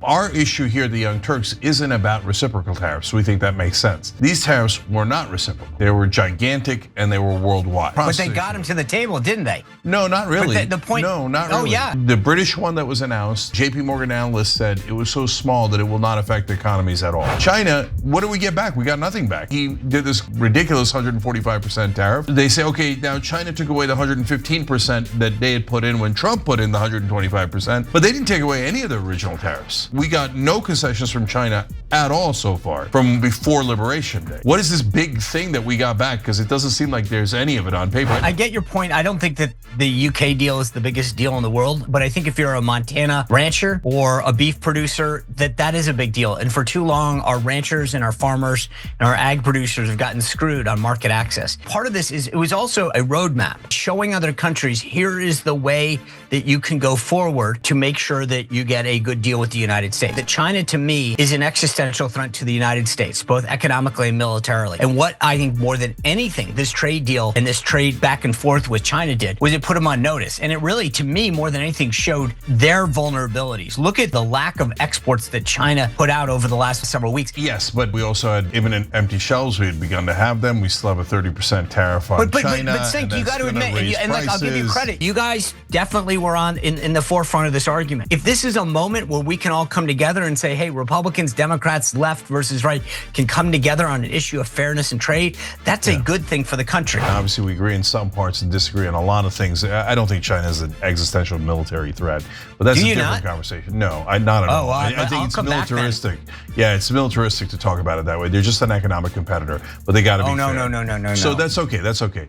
Our issue here at the Young Turks isn't about reciprocal tariffs. We think that makes sense. These tariffs were not reciprocal. They were gigantic and they were worldwide. But they got them to the table, didn't they? No, not really. But the point, no, not really. Oh yeah. The British one that was announced, JP Morgan analyst said it was so small that it will not affect economies at all. China, what do we get back? We got nothing back. He did this ridiculous 145% tariff. They say, okay, now China took away the 115% that they had put in when Trump put in the 125%, but they didn't take away any of the original tariffs. We got no concessions from China at all so far from before Liberation Day. What is this big thing that we got back? Because it doesn't seem like there's any of it on paper. I get your point. I don't think that the UK deal is the biggest deal in the world, but I think if you're a Montana rancher or a beef producer, that is a big deal. And for too long, our ranchers and our farmers and our ag producers have gotten screwed on market access. Part of this is it was also a roadmap showing other countries, here is the way that you can go forward to make sure that you get a good deal with the United States. That China, to me, is an existential threat to the United States, both economically and militarily. And what I think more than anything, this trade deal and this trade back and forth with China did, was it put them on notice. And it really, to me, more than anything, showed their vulnerabilities. Look at the lack of exports that China put out over the last several weeks. Yes, but we also had imminent empty shelves. We had begun to have them. We still have a 30% tariff on China. But Cenk, you got to admit, and like, I'll give you credit, you guys definitely were in the forefront of this argument. If this is a moment where we can all come together and say, hey, Republicans, Democrats, left versus right can come together on an issue of fairness and trade, that's a good thing for the country. Obviously, we agree in some parts and disagree on a lot of things. I don't think China is an existential military threat, but that's a different conversation. No, not at all. I think it's militaristic. Yeah, it's militaristic to talk about it that way. They're just an economic competitor, but they got to be fair. No. So that's okay. That's okay.